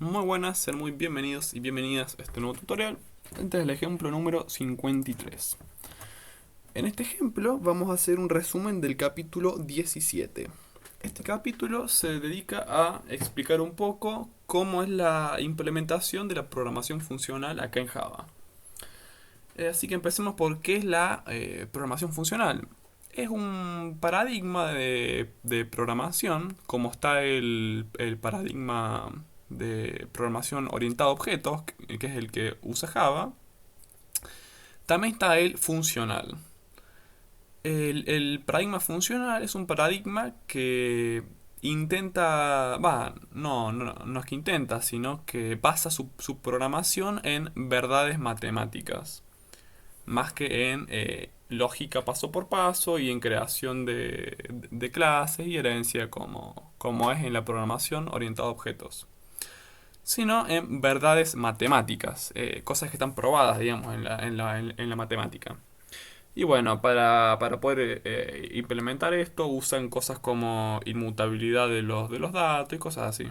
Muy buenas, sean muy bienvenidos y bienvenidas a este nuevo tutorial. Este es el ejemplo número 53. En este ejemplo vamos a hacer un resumen del capítulo 17. Este capítulo se dedica a explicar un poco cómo es la implementación de la programación funcional acá en Java. Así que empecemos por qué es la programación funcional. Es un paradigma de programación, como está el paradigma de programación orientada a objetos, que es el que usa Java. También está el funcional. El paradigma funcional es un paradigma que intenta, no es que intenta, sino que basa su programación en verdades matemáticas más que en lógica paso por paso y en creación de clases y herencia como es en la programación orientada a objetos, sino en verdades matemáticas, cosas que están probadas, digamos, en la matemática. Y bueno, para poder implementar esto usan cosas como inmutabilidad de los datos y cosas así.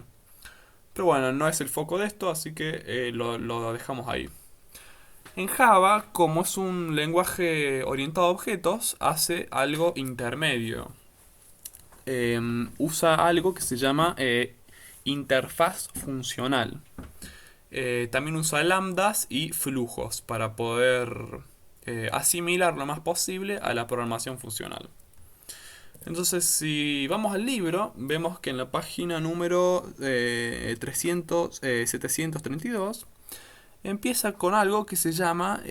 Pero bueno, no es el foco de esto, así que lo dejamos ahí. En Java, como es un lenguaje orientado a objetos, hace algo intermedio. Usa algo que se llama interfaz funcional. También usa lambdas y flujos para poder asimilar lo más posible a la programación funcional. Entonces, si vamos al libro, vemos que en la página número 732 empieza con algo que se llama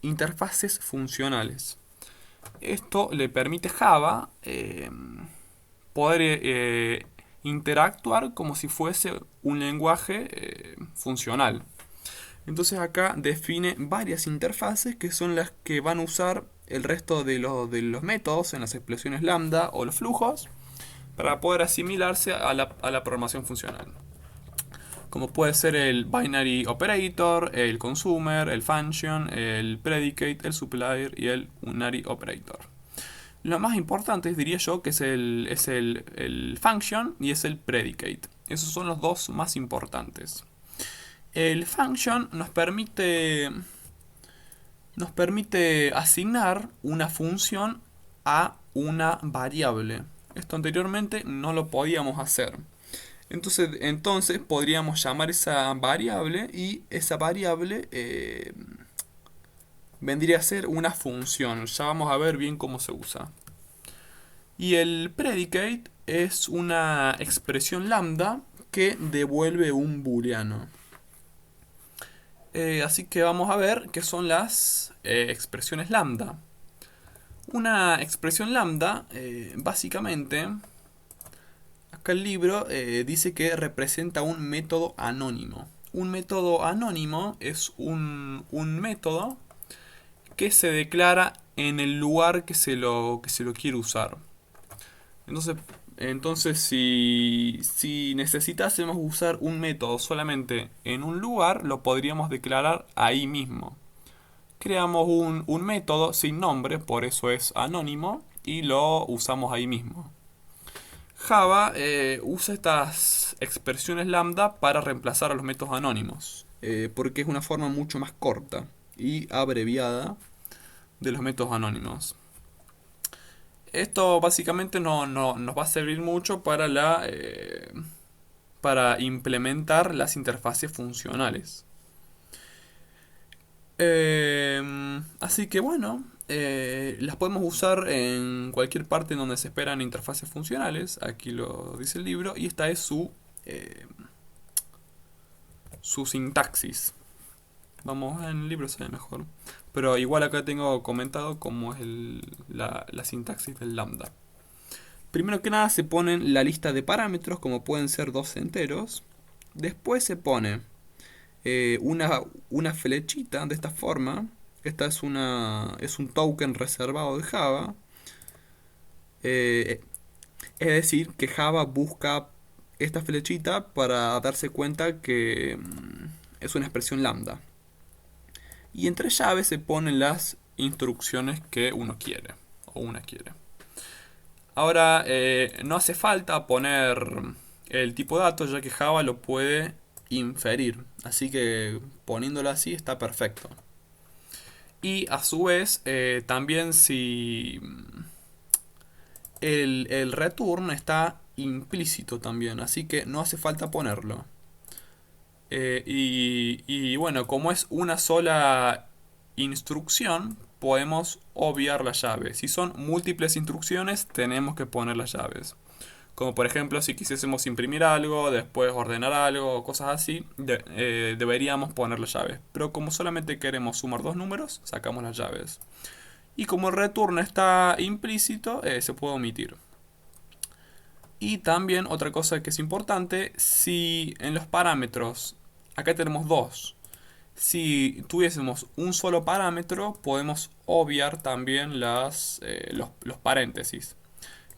interfaces funcionales. Esto le permite a Java poder interactuar como si fuese un lenguaje funcional. Entonces acá define varias interfaces que son las que van a usar el resto de los métodos en las expresiones lambda o los flujos para poder asimilarse a la programación funcional, como puede ser el binary operator, el consumer, el function, el predicate, el supplier y el unary operator. Lo más importante diría yo que es el function y es el predicate. Esos son los dos más importantes. El function nos permite asignar una función a una variable. Esto anteriormente no lo podíamos hacer. Entonces podríamos llamar esa variable y esa variable vendría a ser una función. Ya vamos a ver bien cómo se usa. Y el predicate es una expresión lambda que devuelve un booleano. Así que vamos a ver qué son las expresiones lambda. Una expresión lambda, básicamente, acá el libro dice que representa un método anónimo. Un método anónimo es un método que se declara en el lugar que se lo quiere usar. Entonces, si necesitásemos usar un método solamente en un lugar, lo podríamos declarar ahí mismo. Creamos un método sin nombre, por eso es anónimo, y lo usamos ahí mismo. Java usa estas expresiones lambda para reemplazar a los métodos anónimos, porque es una forma mucho más corta y abreviada de los métodos anónimos. Esto básicamente no nos va a servir mucho para implementar las interfaces funcionales. Así que bueno, las podemos usar en cualquier parte en donde se esperan interfaces funcionales. Aquí lo dice el libro. Y esta es su sintaxis. Vamos, en el libro se ve mejor. Pero igual acá tengo comentado cómo es la sintaxis del lambda. Primero que nada se ponen la lista de parámetros, como pueden ser dos enteros. Después se pone una flechita de esta forma. Esta es un token reservado de Java. Eh, es decir, que Java busca esta flechita para darse cuenta que es una expresión lambda. Y entre llaves se ponen las instrucciones que uno quiere o una quiere. Ahora, no hace falta poner el tipo de datos, ya que Java lo puede inferir. Así que poniéndolo así está perfecto. Y a su vez, también si el return está implícito también, así que no hace falta ponerlo. Y bueno, como es una sola instrucción, podemos obviar la llave. Si son múltiples instrucciones, tenemos que poner las llaves. Como por ejemplo, si quisiésemos imprimir algo, después ordenar algo o cosas así, deberíamos poner las llaves. Pero como solamente queremos sumar dos números, sacamos las llaves. Y como el return está implícito, se puede omitir. Y también otra cosa que es importante, si en los parámetros, acá tenemos dos. Si tuviésemos un solo parámetro, podemos obviar también los paréntesis.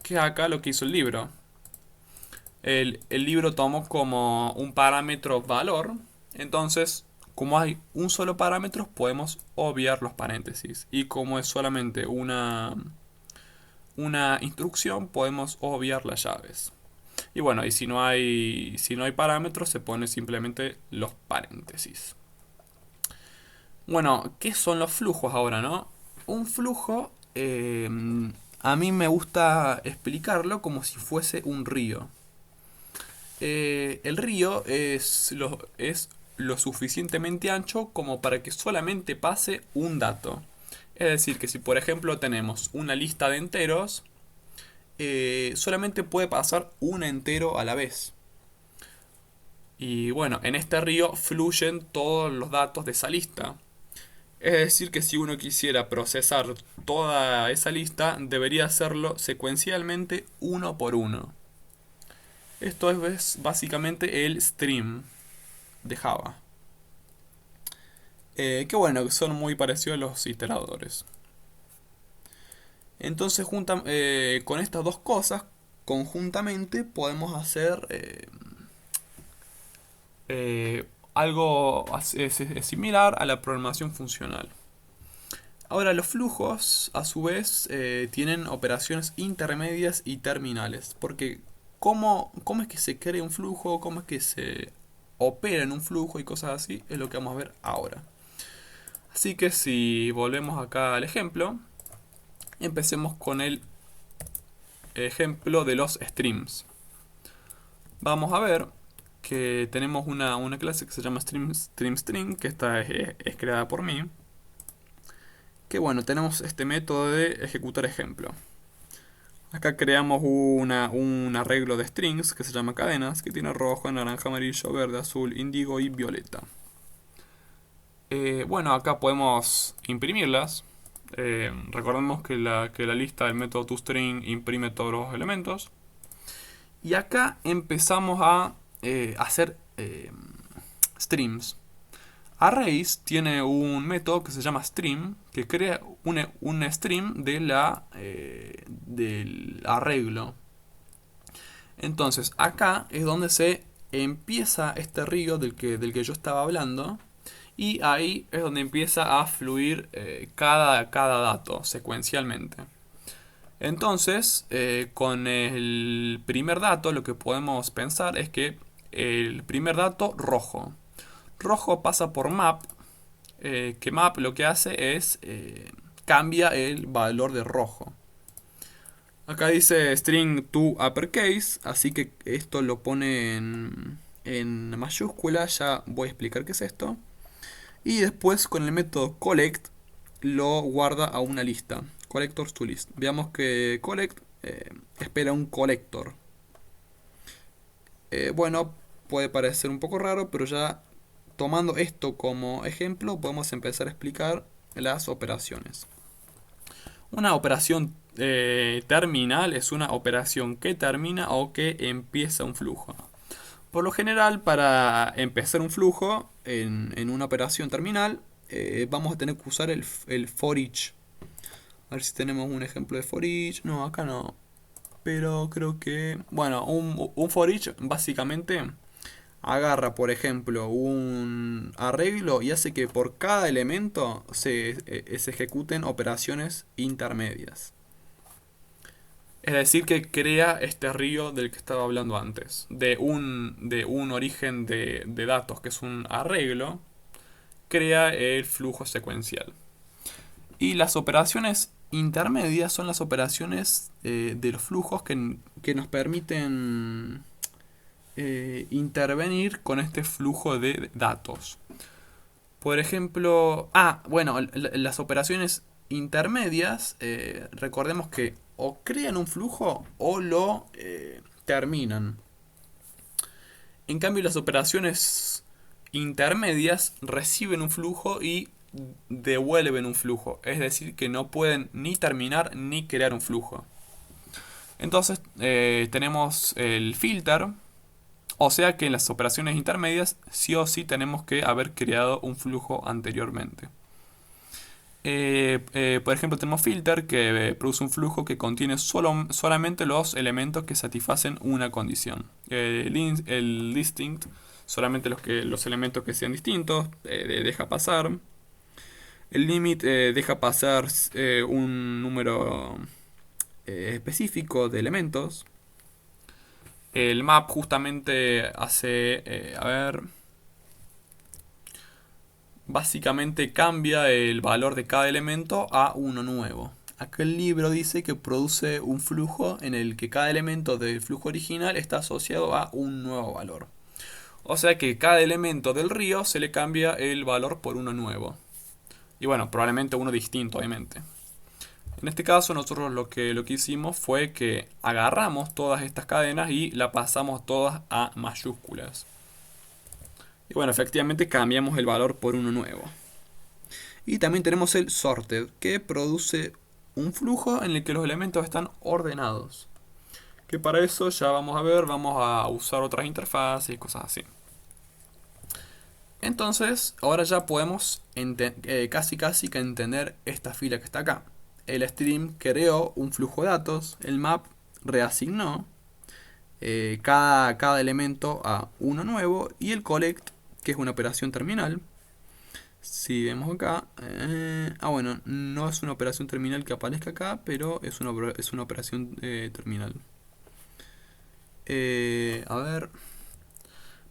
Que es acá lo que hizo el libro. El libro tomó como un parámetro valor. Entonces, como hay un solo parámetro, podemos obviar los paréntesis. Y como es solamente una instrucción, podemos obviar las llaves. Y bueno, y si no hay parámetros, se pone simplemente los paréntesis. Bueno, ¿qué son los flujos ahora, no? Un flujo, a mí me gusta explicarlo como si fuese un río. El río es lo suficientemente ancho como para que solamente pase un dato. Es decir, que si por ejemplo tenemos una lista de enteros, solamente puede pasar un entero a la vez. Y bueno, en este río fluyen todos los datos de esa lista. Es decir, que si uno quisiera procesar toda esa lista, debería hacerlo secuencialmente uno por uno. Esto es básicamente el stream de Java. Que bueno, que son muy parecidos a los iteradores. Entonces, con estas dos cosas, conjuntamente podemos hacer algo similar a la programación funcional. Ahora, los flujos, a su vez, tienen operaciones intermedias y terminales. Porque, ¿cómo es que se crea un flujo? ¿Cómo es que se opera en un flujo y cosas así? Es lo que vamos a ver ahora. Así que si volvemos acá al ejemplo, empecemos con el ejemplo de los streams. Vamos a ver que tenemos una clase que se llama StreamString, que esta es creada por mí. Que bueno, tenemos este método de ejecutar ejemplo. Acá creamos un arreglo de strings que se llama cadenas, que tiene rojo, naranja, amarillo, verde, azul, índigo y violeta. Bueno, acá podemos imprimirlas. Recordemos que la lista del método toString imprime todos los elementos. Y acá empezamos a hacer streams. Arrays tiene un método que se llama stream, que crea un stream del arreglo. Entonces acá es donde se empieza este río del que yo estaba hablando. Y ahí es donde empieza a fluir cada dato secuencialmente. Entonces, con el primer dato lo que podemos pensar es que el primer dato rojo. Rojo pasa por map, que map lo que hace es cambia el valor de rojo. Acá dice string to uppercase, así que esto lo pone en mayúscula, ya voy a explicar qué es esto. Y después con el método collect lo guarda a una lista. Collectors to list. Veamos que collect espera un collector. Bueno, puede parecer un poco raro, pero ya tomando esto como ejemplo podemos empezar a explicar las operaciones. Una operación terminal es una operación que termina o que empieza un flujo. Por lo general, para empezar un flujo en una operación terminal, vamos a tener que usar el for each. A ver si tenemos un ejemplo de for each. No, acá no. Pero creo que... Bueno, un for each básicamente agarra, por ejemplo, un arreglo y hace que por cada elemento se ejecuten operaciones intermedias. Es decir, que crea este río del que estaba hablando antes. De un origen de datos que es un arreglo, crea el flujo secuencial. Y las operaciones intermedias son las operaciones de los flujos que nos permiten intervenir con este flujo de datos. Por ejemplo, bueno, las operaciones intermedias, recordemos que o crean un flujo o lo terminan. En cambio, las operaciones intermedias reciben un flujo y devuelven un flujo. Es decir, que no pueden ni terminar ni crear un flujo. Entonces, tenemos el filter. O sea que en las operaciones intermedias sí o sí tenemos que haber creado un flujo anteriormente. Por ejemplo, tenemos filter que produce un flujo que contiene solamente los elementos que satisfacen una condición. El distinct, solamente los elementos que sean distintos, deja pasar. El limit deja pasar un número específico de elementos. El map justamente hace, básicamente cambia el valor de cada elemento a uno nuevo. Acá el libro dice que produce un flujo en el que cada elemento del flujo original está asociado a un nuevo valor. O sea que cada elemento del río se le cambia el valor por uno nuevo. Y bueno, probablemente uno distinto, obviamente. En este caso nosotros lo que hicimos fue que agarramos todas estas cadenas y la pasamos todas a mayúsculas. Y bueno, efectivamente cambiamos el valor por uno nuevo. Y también tenemos el sorted, que produce un flujo en el que los elementos están ordenados. Que para eso ya vamos a usar otras interfaces y cosas así. Entonces, ahora ya podemos casi que entender esta fila que está acá. El stream creó un flujo de datos, el map reasignó cada elemento a uno nuevo y el collect, que es una operación terminal. Si vemos acá, bueno, no es una operación terminal que aparezca acá, pero es una operación terminal. A ver,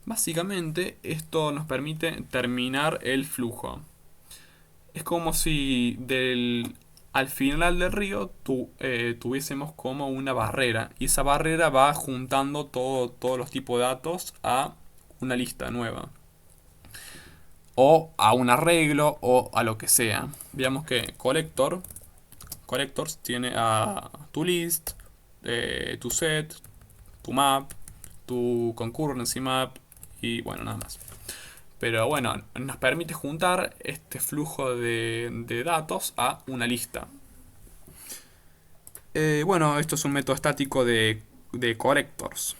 básicamente esto nos permite terminar el flujo. Es como si al final del río tuviésemos como una barrera. Y esa barrera va juntando todos los tipos de datos a una lista nueva. O a un arreglo o a lo que sea. Veamos que collectors tiene a tu list, tu set, tu map, tu concurrency map y bueno, nada más. Pero bueno, nos permite juntar este flujo de datos a una lista. Bueno, esto es un método estático de collectors.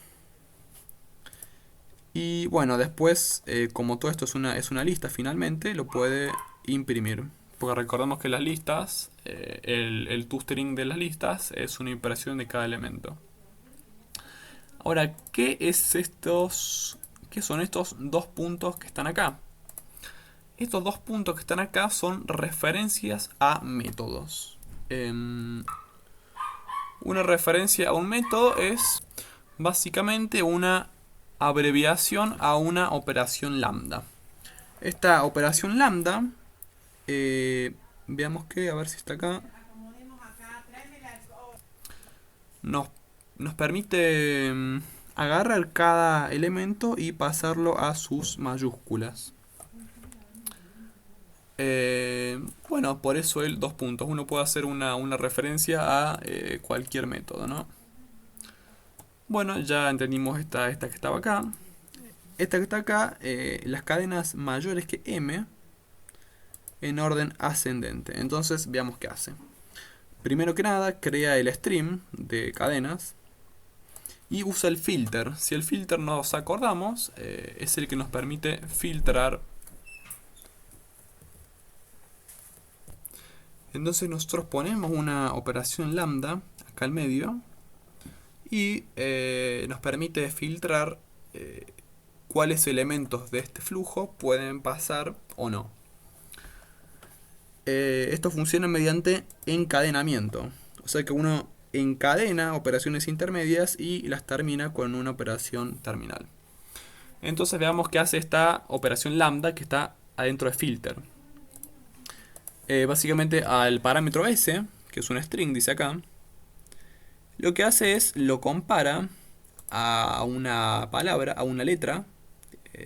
Y bueno, después, como todo esto es una lista, finalmente lo puede imprimir. Porque recordemos que las listas, el toString de las listas es una impresión de cada elemento. Ahora, ¿qué son estos dos puntos que están acá? Estos dos puntos que están acá son referencias a métodos. Una referencia a un método es básicamente una abreviación a una operación lambda. Esta operación lambda, veamos que, a ver si está acá, nos permite agarrar cada elemento y pasarlo a sus mayúsculas. Bueno, por eso el dos puntos. Uno puede hacer una referencia a cualquier método, ¿no? Bueno, ya entendimos esta que estaba acá. Esta que está acá, las cadenas mayores que m en orden ascendente. Entonces, veamos qué hace. Primero que nada, crea el stream de cadenas y usa el filter. Si el filter nos acordamos, es el que nos permite filtrar. Entonces nosotros ponemos una operación lambda acá al medio y nos permite filtrar cuáles elementos de este flujo pueden pasar o no. Esto funciona mediante encadenamiento. O sea que uno encadena operaciones intermedias y las termina con una operación terminal. Entonces veamos qué hace esta operación lambda que está adentro de filter. Básicamente al parámetro s, que es un string, dice acá, lo que hace es lo compara a una palabra, a una letra,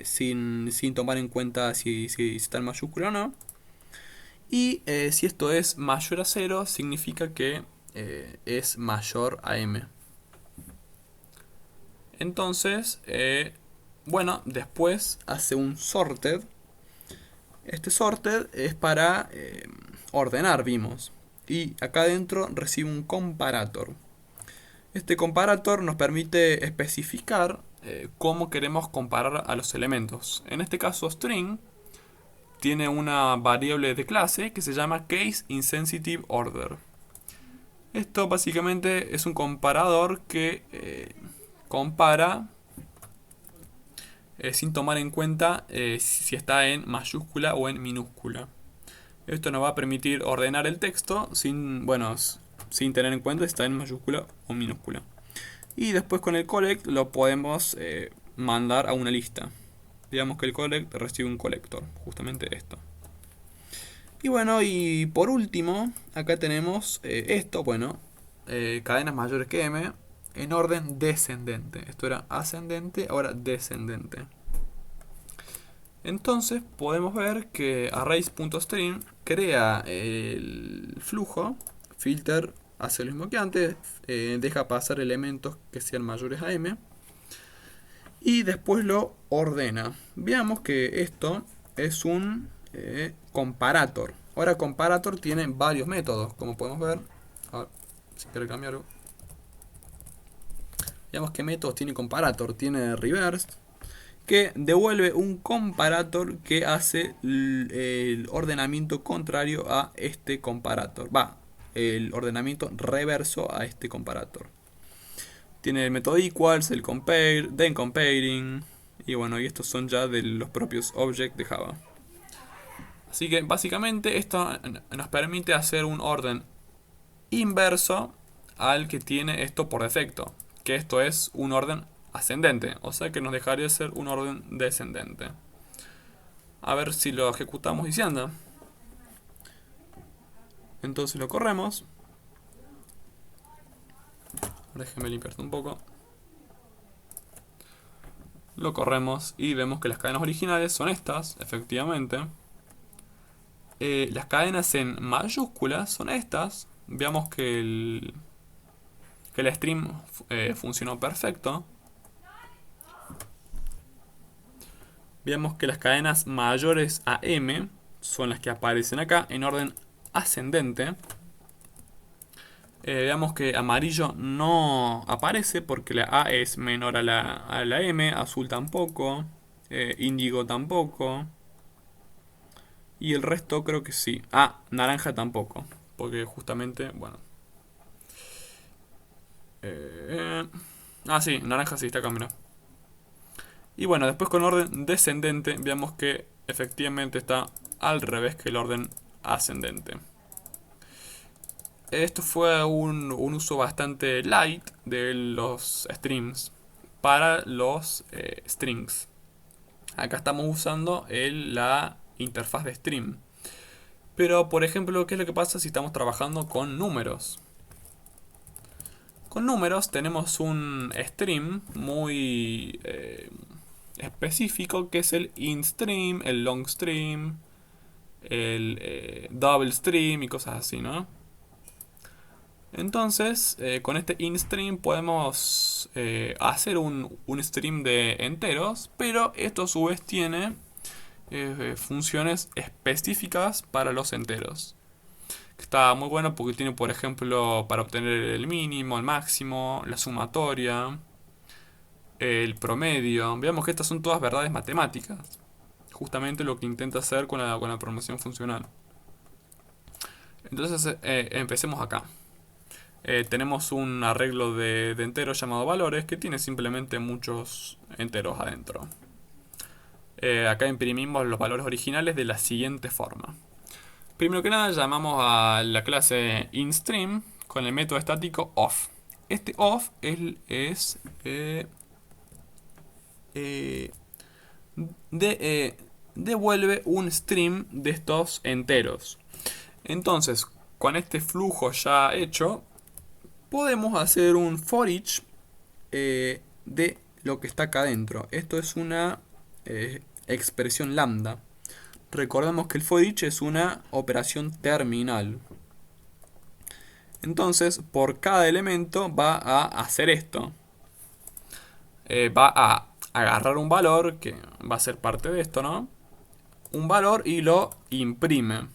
sin tomar en cuenta si está en mayúscula o no. Y si esto es mayor a 0, significa que es mayor a m. Entonces, bueno, después hace un sorted. Este sorted es para ordenar, vimos. Y acá adentro recibe un comparator. Este comparator nos permite especificar cómo queremos comparar a los elementos. En este caso, string tiene una variable de clase que se llama case insensitive order. Esto básicamente es un comparador que compara sin tomar en cuenta si está en mayúscula o en minúscula. Esto nos va a permitir ordenar el texto sin tener en cuenta si está en mayúscula o minúscula. Y después con el collect lo podemos mandar a una lista. Digamos que el collect recibe un collector, justamente esto. Y bueno, y por último, acá tenemos esto, cadenas mayores que m en orden descendente. Esto era ascendente, ahora descendente. Entonces podemos ver que arrays.string crea el flujo, filter hace lo mismo que antes, deja pasar elementos que sean mayores a m y después lo ordena. Veamos que esto es un comparator. Ahora comparator tiene varios métodos, como podemos ver. A ver, si quiero cambiarlo. Veamos qué métodos tiene comparator. Tiene reverse, que devuelve un comparator que hace el ordenamiento contrario a este comparator. El ordenamiento reverso a este comparator. Tiene el método equals, el compare, then comparing. Y bueno, y estos son ya de los propios objects de Java. Así que básicamente esto nos permite hacer un orden inverso al que tiene esto por defecto. Que esto es un orden ascendente. O sea que nos dejaría ser un orden descendente. A ver si lo ejecutamos y si anda. Entonces lo corremos. Déjenme limpiar esto un poco. Lo corremos y vemos que las cadenas originales son estas, efectivamente. Las cadenas en mayúsculas son estas. Veamos que el stream funcionó perfecto. Veamos que las cadenas mayores a m son las que aparecen acá en orden ascendente. Veamos que amarillo no aparece porque la A es menor a la M, azul tampoco, índigo tampoco. Y el resto creo que sí. Naranja tampoco, porque justamente, sí, naranja sí está acá, mira. Y bueno, después con orden descendente, veamos que efectivamente está al revés que el orden ascendente. Esto fue un uso bastante light de los streams para los strings. Acá estamos usando la interfaz de stream. Pero, por ejemplo, ¿qué es lo que pasa si estamos trabajando con números? Con números tenemos un stream muy específico que es el instream, el longstream, el double stream y cosas así, ¿no? Entonces, con este instream podemos hacer un stream de enteros, pero esto a su vez tiene funciones específicas para los enteros. Está muy bueno porque tiene, por ejemplo, para obtener el mínimo, el máximo, la sumatoria, el promedio. Veamos que estas son todas verdades matemáticas. Justamente lo que intenta hacer con la programación funcional. Entonces, empecemos acá. Tenemos un arreglo de enteros llamado valores que tiene simplemente muchos enteros adentro. Acá imprimimos los valores originales de la siguiente forma. Primero que nada llamamos a la clase instream con el método estático off. Este off devuelve un string de estos enteros. Entonces, con este flujo ya hecho, podemos hacer un for each de lo que está acá adentro. Esto es una expresión lambda. Recordemos que el for each es una operación terminal. Entonces, por cada elemento va a hacer esto. Va a agarrar un valor, que va a ser parte de esto, ¿no? Un valor y lo imprime.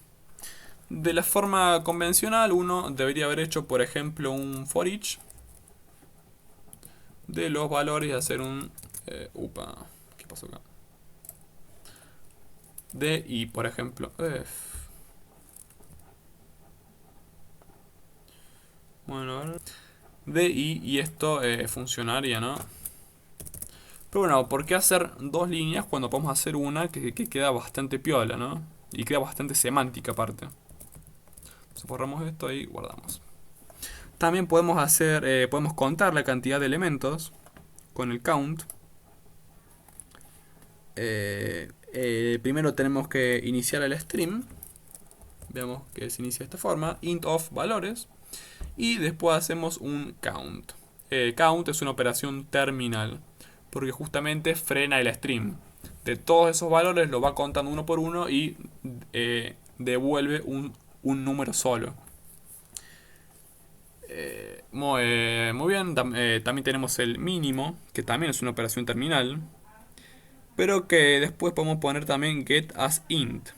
De la forma convencional, uno debería haber hecho, por ejemplo, un for each de los valores y hacer un... ¿qué pasó acá? De y, por ejemplo... bueno, a ver. De y esto funcionaría, ¿no? Pero bueno, ¿por qué hacer dos líneas cuando podemos hacer una que queda bastante piola, ¿no? Y queda bastante semántica aparte. Entonces borramos esto y guardamos. También podemos podemos contar la cantidad de elementos con el count. Primero tenemos que iniciar el stream. Veamos que se inicia de esta forma. Int of valores. Y después hacemos un count. Count es una operación terminal, porque justamente frena el stream. De todos esos valores lo va contando uno por uno y devuelve un número solo. Muy bien, también tenemos el mínimo, que también es una operación terminal, pero que después podemos poner también get as int,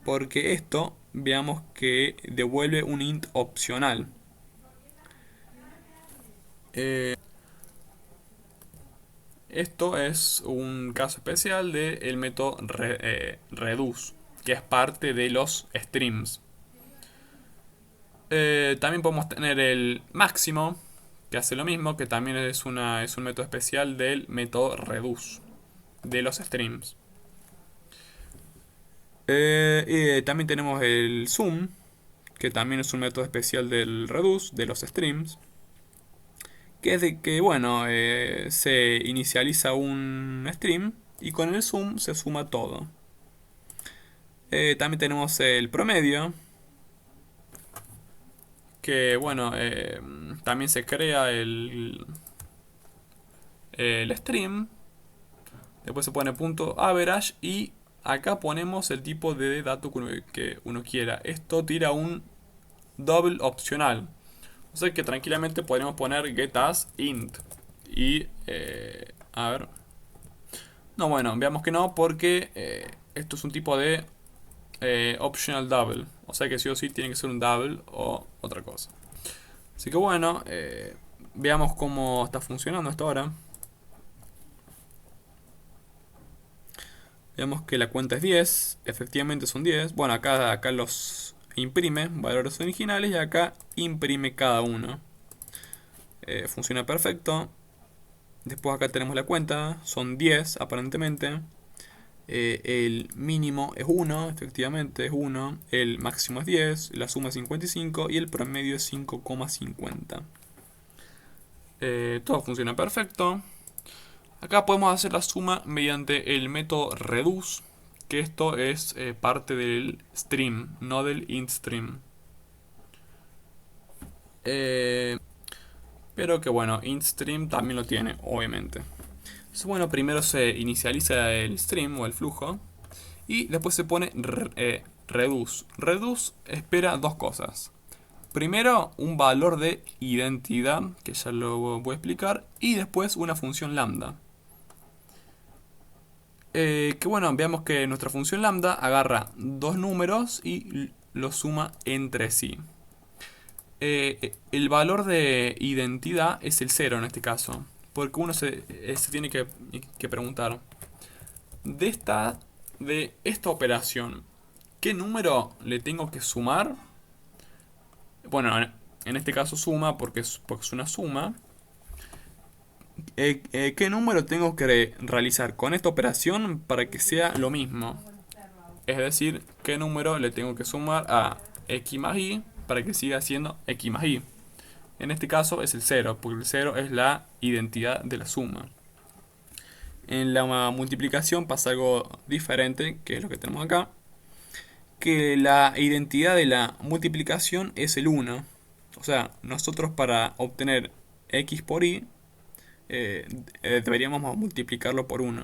porque esto veamos que devuelve un int opcional. Esto es un caso especial del método reduce, que es parte de los streams. También podemos tener el máximo, que hace lo mismo, que también es un método especial del método reduce de los streams. También tenemos el sum, que también es un método especial del reduce de los streams, que es de que, bueno, se inicializa un stream y con el sum se suma todo. También tenemos el promedio, que, bueno, también se crea el stream. Después se pone punto average y acá ponemos el tipo de dato que uno quiera. Esto tira un double opcional. O sea que tranquilamente podríamos poner get as int. Y, a ver. No, bueno, veamos que no, porque esto es un tipo de optional double. O sea que sí o sí tiene que ser un double o otra cosa. Así que bueno, veamos cómo está funcionando esto ahora. Vemos que la cuenta es 10, efectivamente son 10. Bueno, acá los imprime, valores originales, y acá imprime cada uno. Funciona perfecto. Después acá tenemos la cuenta, son 10 aparentemente. El mínimo es 1, efectivamente es 1. El máximo es 10, la suma es 55 y el promedio es 5,50. Todo funciona perfecto. Acá podemos hacer la suma mediante el método reduce, que esto es parte del stream, no del int stream. Pero que bueno, int stream también lo tiene, obviamente. Entonces, bueno, primero se inicializa el stream o el flujo y después se pone reduce. Reduce espera dos cosas. Primero, un valor de identidad, que ya lo voy a explicar, y después una función lambda. Que bueno, veamos que nuestra función lambda agarra dos números y los suma entre sí. El valor de identidad es el 0 en este caso, porque uno se tiene que preguntar, de esta operación, ¿qué número le tengo que sumar? Bueno, en este caso suma porque es una suma. ¿Qué número tengo que realizar con esta operación para que sea lo mismo? Es decir, ¿qué número le tengo que sumar a x más y para que siga siendo x más y. En este caso es el 0, porque el 0 es la identidad de la suma. En la multiplicación pasa algo diferente, que es lo que tenemos acá, que la identidad de la multiplicación es el 1. O sea, nosotros para obtener x por y deberíamos multiplicarlo por 1.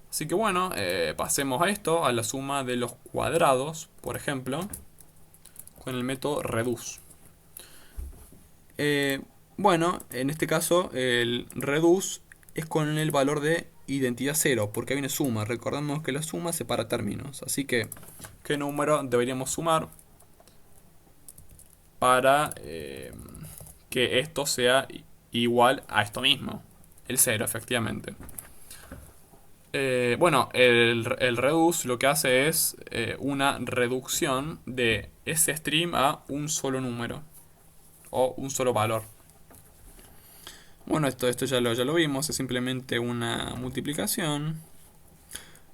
Así que bueno, pasemos a esto, a la suma de los cuadrados, por ejemplo, con el método reduce. Bueno, en este caso el reduce es con el valor de identidad 0, porque hay una suma. Recordemos que la suma separa términos. Así que, ¿qué número deberíamos sumar para que esto sea igual a esto mismo? El 0, efectivamente. Bueno, el reduce lo que hace es una reducción de ese stream a un solo número o un solo valor. Bueno, esto ya lo vimos, es simplemente una multiplicación.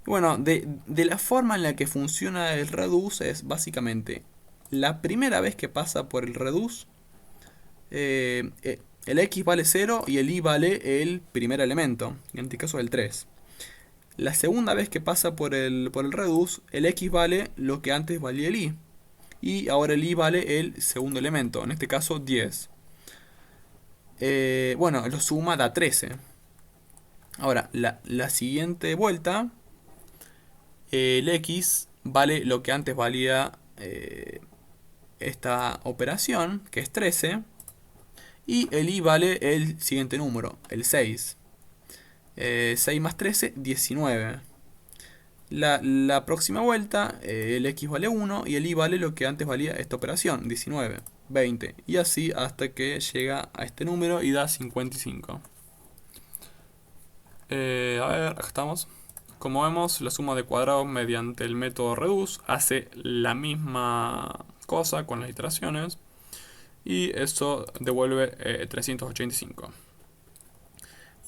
Bueno, de la forma en la que funciona el reduce es básicamente la primera vez que pasa por el reduce, el x vale 0 y el y vale el primer elemento, en este caso el 3. La segunda vez que pasa por el reduce, el x vale lo que antes valía el y. Y ahora el y vale el segundo elemento, en este caso 10. Bueno, lo suma da 13. Ahora, la siguiente vuelta, el x vale lo que antes valía esta operación, que es 13. Y el y vale el siguiente número, el 6. 6 más 13, 19. La próxima vuelta, el x vale 1 y el y vale lo que antes valía esta operación, 19, 20. Y así hasta que llega a este número y da 55. A ver, acá estamos. Como vemos, la suma de cuadrados mediante el método reduce hace la misma cosa con las iteraciones. Y eso devuelve 385.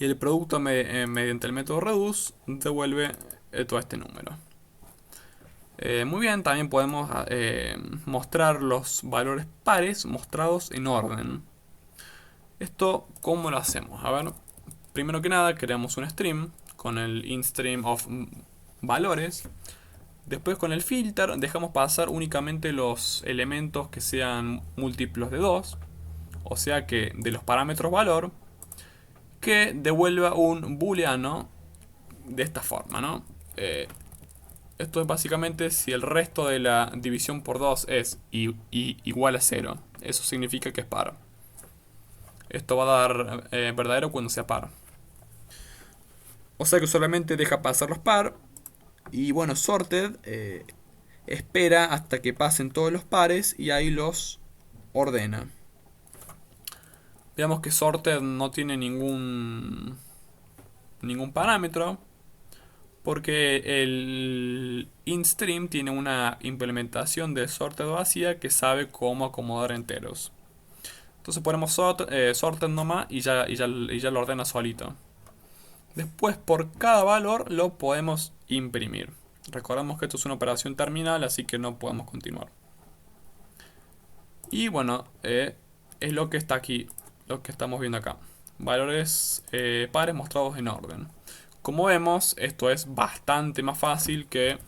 Y el producto mediante el método reduce devuelve todo este número. Muy bien, también podemos mostrar los valores pares mostrados en orden. Esto, ¿cómo lo hacemos? A ver, primero que nada creamos un stream con el inStream of valores. Después con el filter dejamos pasar únicamente los elementos que sean múltiplos de 2. O sea que de los parámetros valor, que devuelva un booleano de esta forma, ¿no? Esto es básicamente si el resto de la división por 2 es igual a 0. Eso significa que es par. Esto va a dar verdadero cuando sea par. O sea que solamente deja pasar los par. Y bueno, sorted espera hasta que pasen todos los pares y ahí los ordena. Veamos que sorted no tiene ningún parámetro, porque el inStream tiene una implementación de sorted vacía que sabe cómo acomodar enteros. Entonces ponemos sorted nomás y ya lo ordena solito. Después por cada valor lo podemos imprimir. Recordamos que esto es una operación terminal, así que no podemos continuar. Y bueno, es lo que está aquí, lo que estamos viendo acá. Valores pares mostrados en orden. Como vemos, esto es bastante más fácil que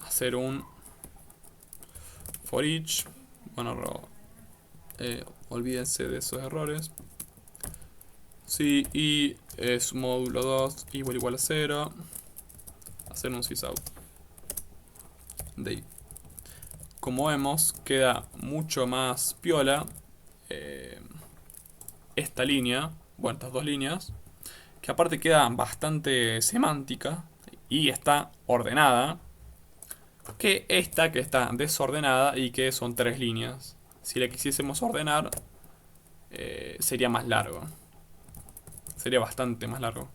hacer un for each. Bueno, olvídense de esos errores. Si y es módulo 2 igual a 0, hacer un sysout de ahí. Como vemos, queda mucho más piola esta línea, bueno, estas dos líneas, que aparte queda bastante semántica y está ordenada, que esta que está desordenada y que son 3 líneas. Si la quisiésemos ordenar, sería más largo. Sería bastante más largo.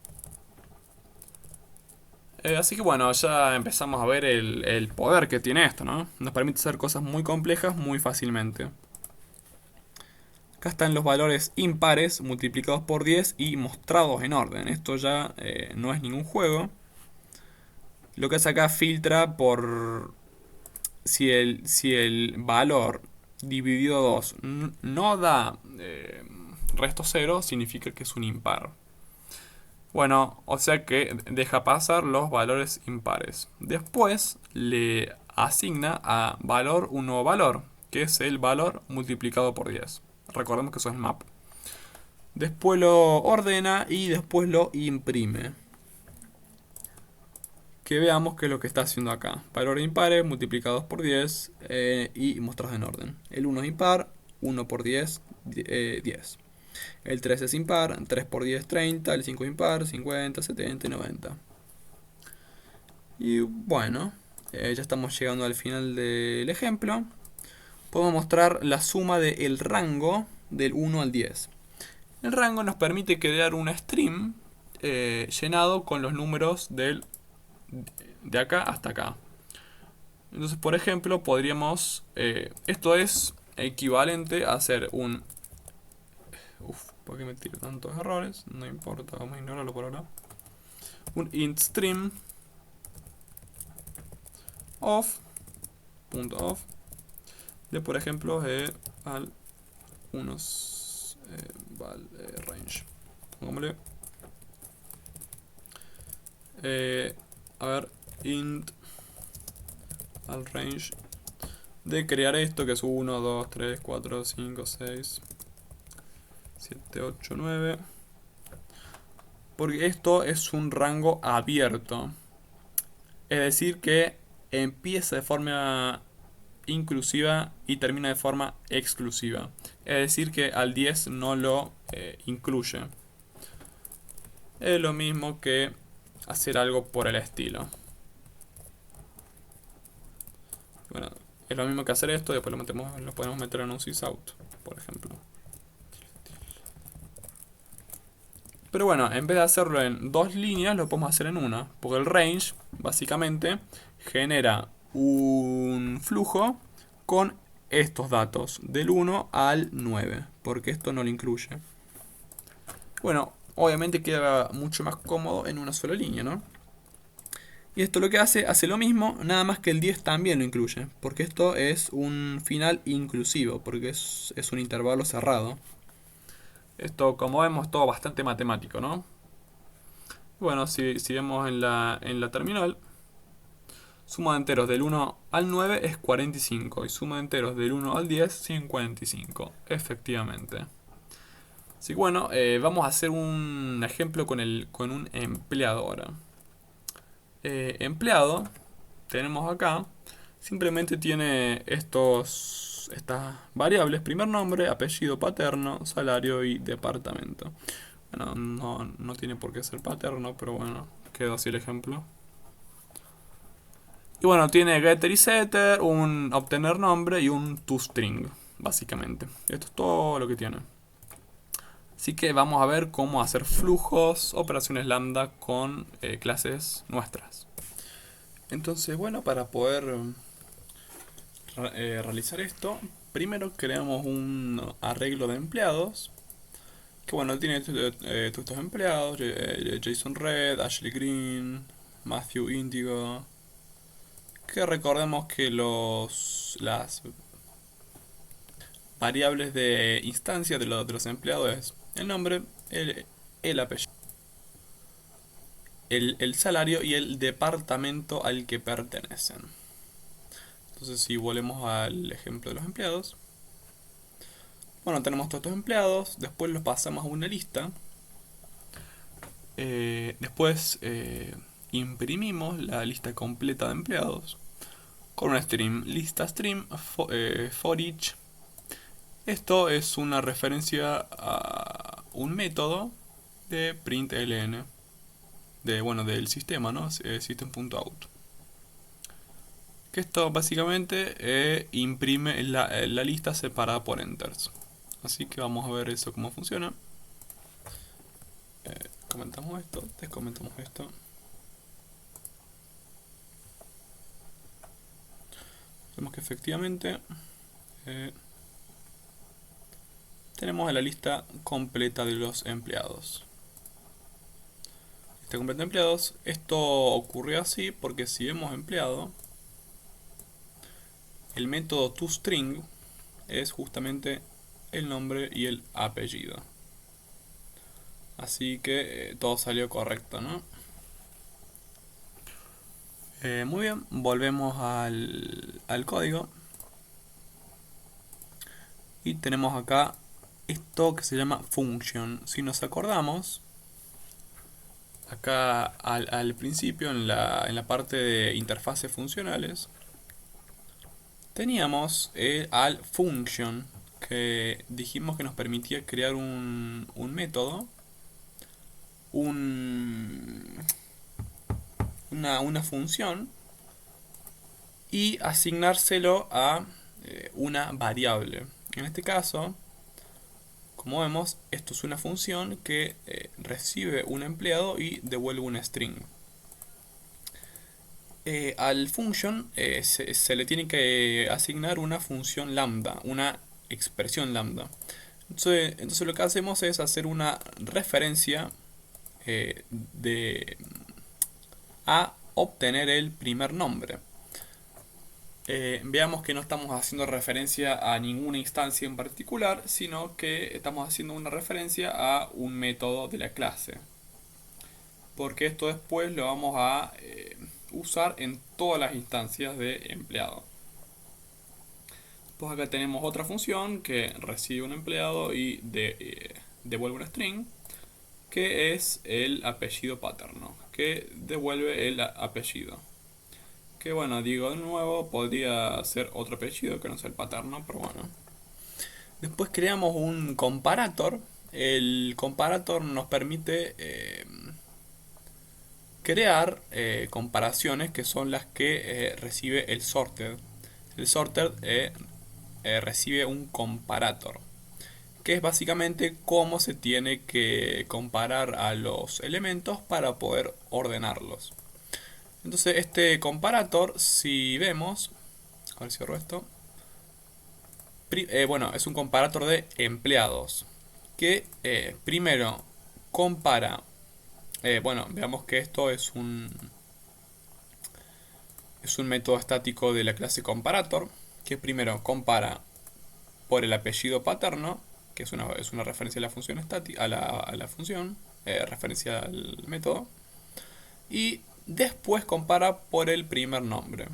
Así que bueno, ya empezamos a ver el poder que tiene esto, ¿no? Nos permite hacer cosas muy complejas muy fácilmente. Acá están los valores impares multiplicados por 10 y mostrados en orden. Esto ya no es ningún juego. Lo que hace acá filtra por si el valor dividido 2 no da resto cero, significa que es un impar. Bueno, o sea que deja pasar los valores impares. Después le asigna a valor un nuevo valor, que es el valor multiplicado por 10. Recordemos que eso es map. Después lo ordena y después lo imprime. Que veamos qué es lo que está haciendo acá. Valores impares multiplicados por 10 y mostrados en orden. El 1 es impar, 1 por 10, 10. El 3 es impar, 3 por 10, 30. El 5 es impar, 50, 70 y 90. Y bueno, ya estamos llegando al final del ejemplo. Podemos mostrar la suma del rango del 1 al 10. El rango nos permite crear un string llenado con los números de acá hasta acá. Entonces, por ejemplo, podríamos... esto es equivalente a hacer un... ¿por qué me tiro tantos errores? No importa, vamos a ignorarlo por ahora. Un int stream of punto of de, por ejemplo, al unos range. Pongámosle a ver, int al range de crear esto, que es 1, 2, 3, 4, 5, 6, 7, 8, 9. Porque esto es un rango abierto. Es decir, que empieza de forma inclusiva y termina de forma exclusiva. Es decir, que al 10 no lo incluye. Es lo mismo que hacer algo por el estilo. Bueno, es lo mismo que hacer esto, después lo podemos meter en un sysout, por ejemplo. Pero bueno, en vez de hacerlo en dos líneas, lo podemos hacer en una. Porque el range, básicamente, genera un flujo con estos datos, del 1 al 9. Porque esto no lo incluye. Bueno, obviamente queda mucho más cómodo en una sola línea, ¿no? Y esto lo que hace lo mismo, nada más que el 10 también lo incluye. Porque esto es un final inclusivo, porque es un intervalo cerrado. Esto, como vemos, es todo bastante matemático, ¿no? Bueno, si vemos en la terminal, suma de enteros del 1 al 9 es 45 y suma de enteros del 1 al 10 55, efectivamente. Así que bueno, vamos a hacer un ejemplo con un empleado ahora. Empleado, tenemos acá, simplemente tiene estas variables: primer nombre, apellido paterno, salario y departamento. Bueno, no tiene por qué ser paterno, pero bueno, quedó así el ejemplo. Y bueno, tiene getter y setter, un obtener nombre y un toString, básicamente. Esto es todo lo que tiene. Así que vamos a ver cómo hacer flujos, operaciones lambda con clases nuestras. Entonces, bueno, para poder realizar esto, primero creamos un arreglo de empleados. Que bueno, tiene todos estos empleados: Jason Red, Ashley Green, Matthew Indigo. Que recordemos que las variables de instancia de los empleados es el nombre, el apellido, el salario y el departamento al que pertenecen. Entonces, si volvemos al ejemplo de los empleados, bueno, tenemos todos estos empleados, después los pasamos a una lista, después imprimimos la lista completa de empleados con una string, lista string for each. Esto es una referencia a un método de println del sistema, ¿no? System.out. Que esto básicamente imprime la lista separada por enters. Así que vamos a ver eso cómo funciona. Comentamos esto, descomentamos esto. Vemos que efectivamente tenemos la lista completa de los empleados. Lista completa de empleados. Esto ocurrió así porque si vemos empleado, el método toString es justamente el nombre y el apellido. Así que todo salió correcto, ¿no? Muy bien, volvemos al código. Y tenemos acá esto que se llama function. Si nos acordamos, acá al principio en la parte de interfaces funcionales, teníamos al function, que dijimos que nos permitía crear un método, una función, y asignárselo a una variable. En este caso, como vemos, esto es una función que recibe un empleado y devuelve un string. Al function se le tiene que asignar una función lambda, una expresión lambda. Entonces lo que hacemos es hacer una referencia a obtener el primer nombre. Veamos que no estamos haciendo referencia a ninguna instancia en particular, sino que estamos haciendo una referencia a un método de la clase. Porque esto después lo vamos a usar en todas las instancias de empleado. Pues acá tenemos otra función que recibe un empleado y devuelve un string, que es el apellido paterno, que devuelve el apellido. Que bueno, digo de nuevo, podría ser otro apellido que no sea el paterno, pero bueno. Después creamos un comparator. El comparator nos permite crear comparaciones que son las que recibe el sorted. El sorted recibe un comparator, que es básicamente cómo se tiene que comparar a los elementos para poder ordenarlos. Entonces este comparator, si vemos, a ver si cierro esto, bueno, es un comparator de empleados, que primero compara, bueno, veamos que esto es un método estático de la clase comparator, que primero compara por el apellido paterno, que es una referencia a la función estática, a la función, referencia al método, y después compara por el primer nombre.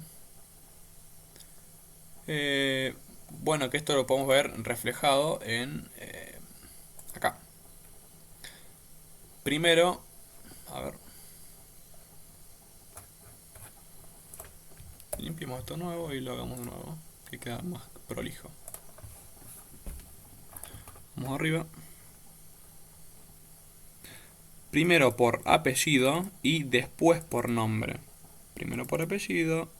Bueno, que esto lo podemos ver reflejado en acá. Primero, a ver, limpiemos esto nuevo y lo hagamos de nuevo, que queda más prolijo. Vamos arriba. Primero por apellido y después por nombre. Primero por apellido.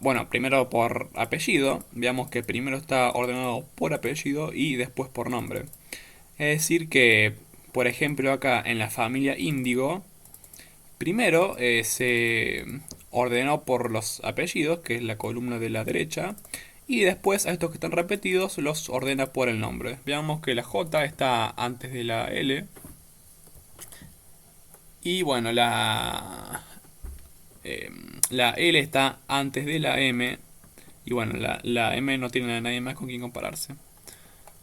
Bueno, primero por apellido. Veamos que primero está ordenado por apellido y después por nombre. Es decir que, por ejemplo, acá en la familia Índigo, primero se ordenó por los apellidos, que es la columna de la derecha, y después a estos que están repetidos los ordena por el nombre. Veamos que la J está antes de la L. Y bueno, la L está antes de la M. Y bueno, la M no tiene a nadie más con quien compararse.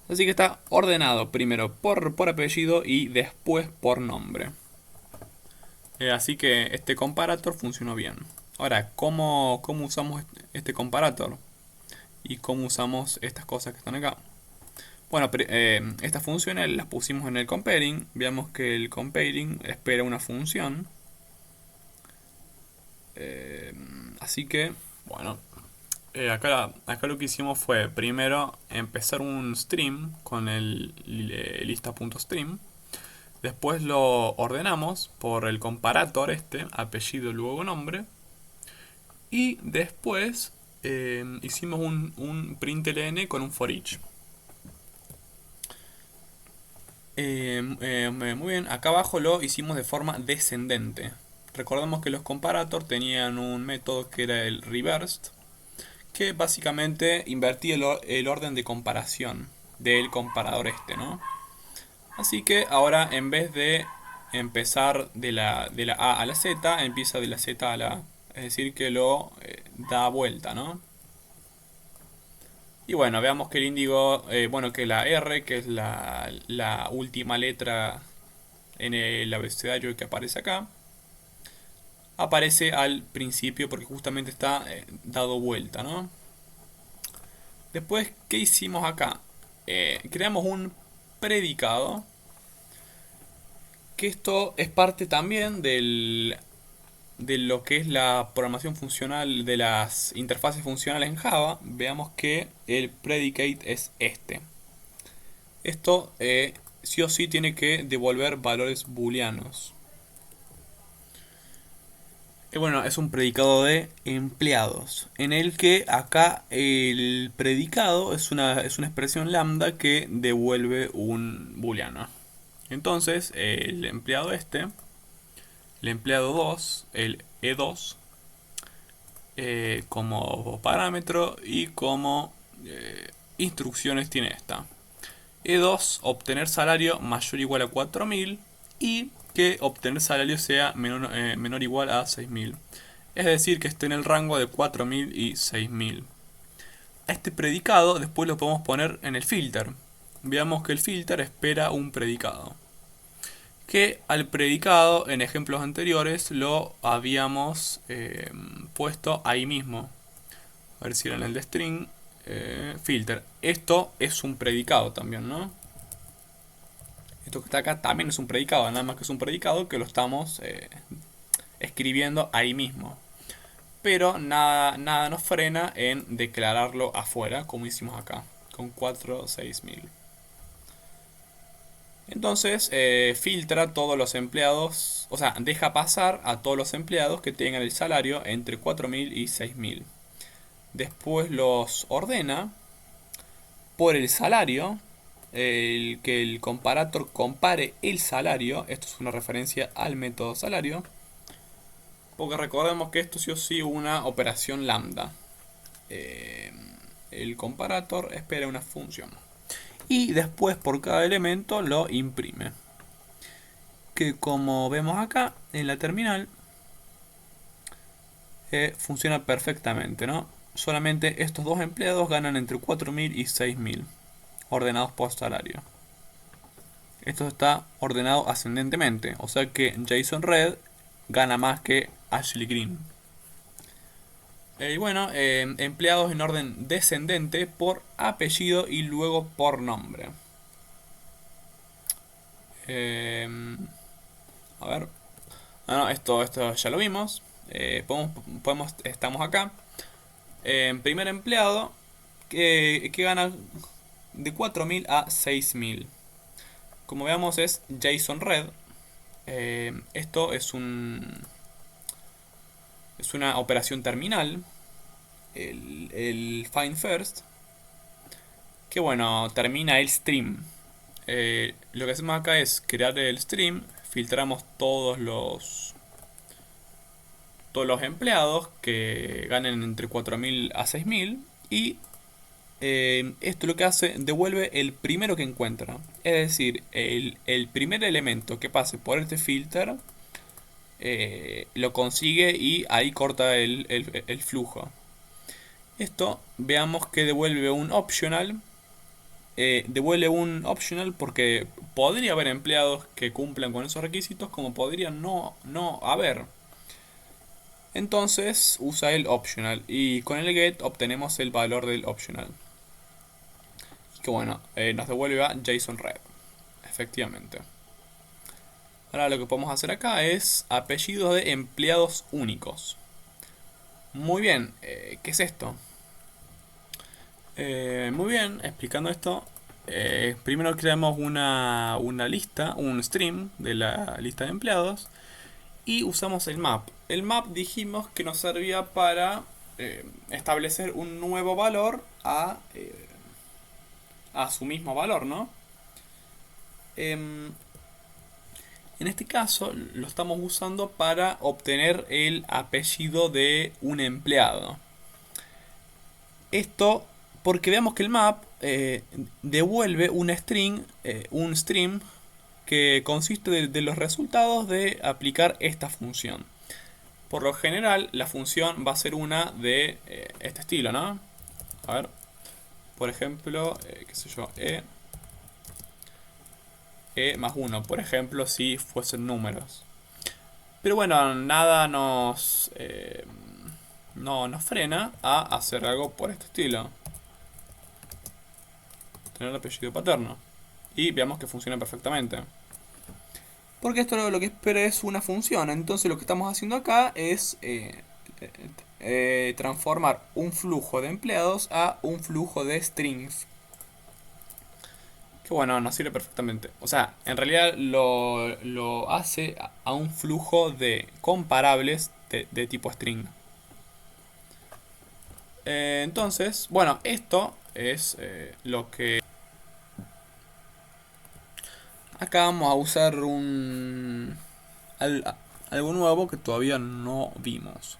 Así que está ordenado primero por apellido y después por nombre. Así que este comparator funcionó bien. Ahora, ¿cómo usamos este comparator? ¿Y cómo usamos estas cosas que están acá? Bueno, estas funciones las pusimos en el comparing. Veamos que el comparing espera una función. Así que, bueno, acá lo que hicimos fue primero empezar un stream con el lista.stream. Después lo ordenamos por el comparator apellido luego nombre. Y después hicimos un println con un for each. Muy bien, acá abajo lo hicimos de forma descendente. Recordemos que los comparator tenían un método que era el reversed, que básicamente invertía el orden de comparación del comparador ¿no? Así que ahora en vez de empezar de la A a la Z, empieza de la Z a la A. Es decir, que lo da vuelta, ¿no? Y bueno, veamos que el índigo, bueno, que la R, que es la última letra en el abecedario que aparece acá, aparece al principio porque justamente está dado vuelta, ¿no? Después, ¿qué hicimos acá? Creamos un predicado, que esto es parte también de lo que es la programación funcional de las interfaces funcionales en Java. Veamos que el predicate es este. Esto sí o sí tiene que devolver valores booleanos. Bueno, es un predicado de empleados, en el que acá el predicado es una expresión lambda que devuelve un booleano. Entonces, el empleado este, el empleado 2, el E2, como parámetro y como instrucciones tiene esta. E2, obtener salario mayor o igual a 4000 y que obtener salario sea menor o igual a 6000. Es decir, que esté en el rango de 4000 y 6000. A este predicado después lo podemos poner en el filter. Veamos que el filter espera un predicado. Que al predicado en ejemplos anteriores lo habíamos puesto ahí mismo. A ver si era en el de string. Filter. Esto es un predicado también, ¿no? Esto que está acá también es un predicado, nada más que es un predicado que lo estamos escribiendo ahí mismo. Pero nada nos frena en declararlo afuera, como hicimos acá, con 46000. Entonces filtra todos los empleados, o sea, deja pasar a todos los empleados que tengan el salario entre 4000 y 6000. Después los ordena por el salario, que el comparator compare el salario. Esto es una referencia al método salario, porque recordemos que esto sí o sí una operación lambda. El comparator espera una función y después por cada elemento lo imprime, que como vemos acá en la terminal funciona perfectamente, ¿no? Solamente estos dos empleados ganan entre 4000 y 6000 ordenados por salario. Esto está ordenado ascendentemente, o sea que Jason Red gana más que Ashley Green. Y bueno, empleados en orden descendente por apellido y luego por nombre. A ver. No, esto ya lo vimos. Estamos acá. Primer empleado que gana de 4000 a 6000. Como veamos es Jason Red. Esto es una operación terminal. El find first. Que bueno, termina el stream. Lo que hacemos acá es crear el stream. Filtramos todos los empleados que ganen entre 4000 a 6000 y esto lo que hace, devuelve el primero que encuentra. Es decir, el primer elemento que pase por este filter lo consigue y ahí corta el flujo. Esto veamos que devuelve un optional. Devuelve un optional porque podría haber empleados que cumplan con esos requisitos, como podrían no haber. Entonces usa el optional y con el get obtenemos el valor del optional. Que bueno, nos devuelve a Jason Red. Efectivamente. Ahora lo que podemos hacer acá es apellidos de empleados únicos. Muy bien, ¿qué es esto? Muy bien, explicando esto, primero creamos una lista, un stream de la lista de empleados y usamos el map. El map dijimos que nos servía para establecer un nuevo valor a su mismo valor, ¿no? En este caso lo estamos usando para obtener el apellido de un empleado. Esto porque veamos que el map devuelve un string, un stream que consiste de los resultados de aplicar esta función. Por lo general la función va a ser una de este estilo, ¿no? A ver. por ejemplo, qué sé yo, e más uno, por ejemplo, si fuesen números. Pero bueno, nada no nos frena a hacer algo por este estilo. Tener el apellido paterno. Y veamos que funciona perfectamente. Porque esto lo que espera es una función. Entonces lo que estamos haciendo acá es transformar un flujo de empleados a un flujo de strings. Que bueno, nos sirve perfectamente. O sea, en realidad lo hace a un flujo de comparables de tipo string. Entonces, bueno, esto es lo que... Acá vamos a usar algo nuevo que todavía no vimos.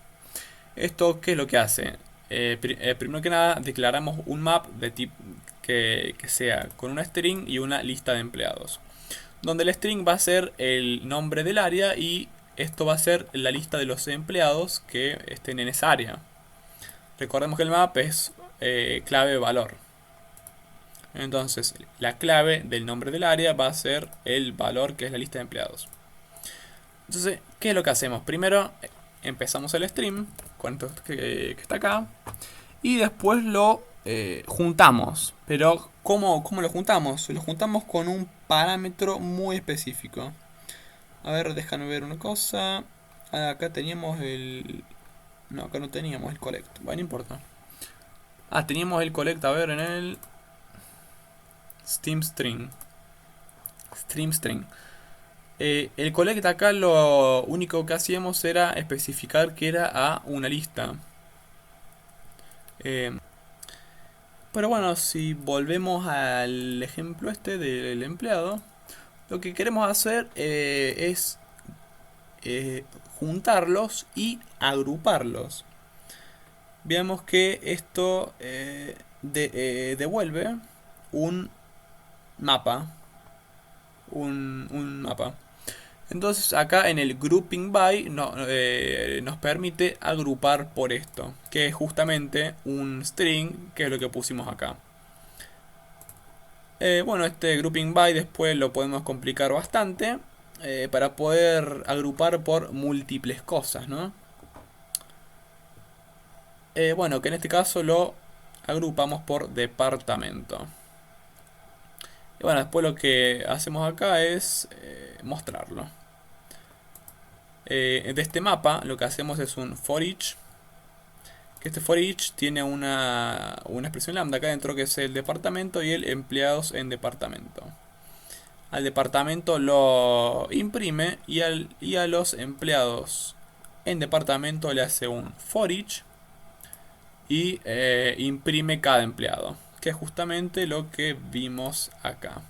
¿Esto qué es lo que hace? Primero que nada, declaramos un map de tipo que sea con una string y una lista de empleados. Donde el string va a ser el nombre del área y esto va a ser la lista de los empleados que estén en esa área. Recordemos que el map es clave valor. Entonces, la clave del nombre del área va a ser el valor que es la lista de empleados. Entonces, ¿qué es lo que hacemos? Primero, empezamos el stream con esto que está acá. Y después lo juntamos. Pero, ¿cómo lo juntamos? Lo juntamos con un parámetro muy específico. A ver, déjame ver una cosa. Acá teníamos el... No, acá no teníamos el collect. Bueno, no importa. Teníamos el collect, a ver, en el... Steam String. Stream String. El collect acá lo único que hacíamos era especificar que era a una lista. Pero bueno, si volvemos al ejemplo este del empleado, lo que queremos hacer es juntarlos y agruparlos. Veamos que esto devuelve un mapa. Un mapa. Entonces acá en el grouping by nos permite agrupar por esto, que es justamente un string, que es lo que pusimos acá. Bueno, este grouping by después lo podemos complicar bastante para poder agrupar por múltiples cosas, ¿no? Bueno, que en este caso lo agrupamos por departamento. Y bueno, después lo que hacemos acá es mostrarlo. De este mapa lo que hacemos es un for each. Que este for each tiene una expresión lambda acá dentro que es el departamento y el empleados en departamento. Al departamento lo imprime y a los empleados en departamento le hace un for each y imprime cada empleado, que es justamente lo que vimos acá.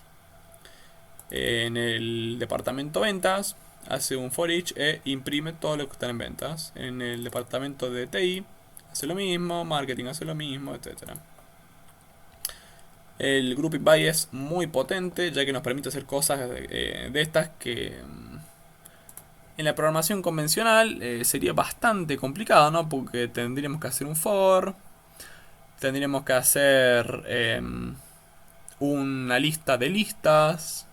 En el departamento ventas hace un for each e imprime todo lo que está en ventas. En el departamento de TI hace lo mismo, marketing hace lo mismo, etc. El grouping by es muy potente ya que nos permite hacer cosas de estas que en la programación convencional sería bastante complicado, ¿no? Porque tendríamos que hacer un for, tendríamos que hacer una lista de listas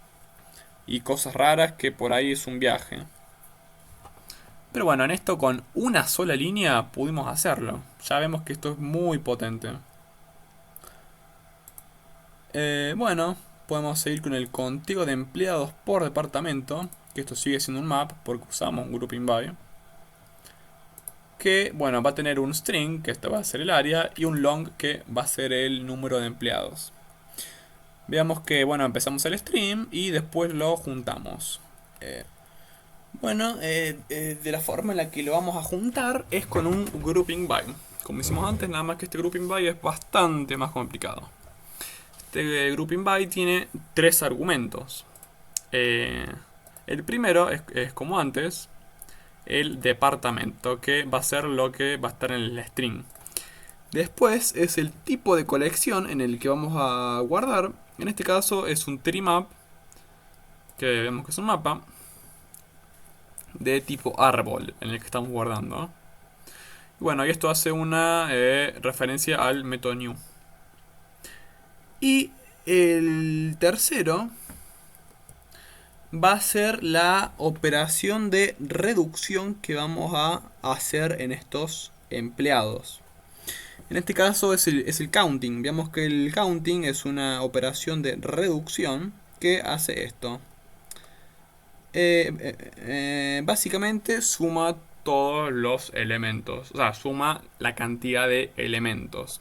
y cosas raras que por ahí es un viaje. Pero bueno, en esto con una sola línea pudimos hacerlo. Ya vemos que esto es muy potente. Bueno, podemos seguir con el conteo de empleados por departamento. Que esto sigue siendo un map porque usamos un grouping by. Que bueno, va a tener un string, que esto va a ser el área, y un long, que va a ser el número de empleados. Veamos que bueno, empezamos el stream y después lo juntamos. De la forma en la que lo vamos a juntar es con un grouping by. Como hicimos antes, nada más que este grouping by es bastante más complicado. Este grouping by tiene tres argumentos. El primero es como antes, el departamento, que va a ser lo que va a estar en el string. Después es el tipo de colección en el que vamos a guardar. En este caso es un tree map, que vemos que es un mapa de tipo árbol en el que estamos guardando. Y bueno, y esto hace una referencia al método new. Y el tercero va a ser la operación de reducción que vamos a hacer en estos empleados. En este caso es el counting. Veamos que el counting es una operación de reducción que hace esto. Básicamente suma todos los elementos. O sea, suma la cantidad de elementos.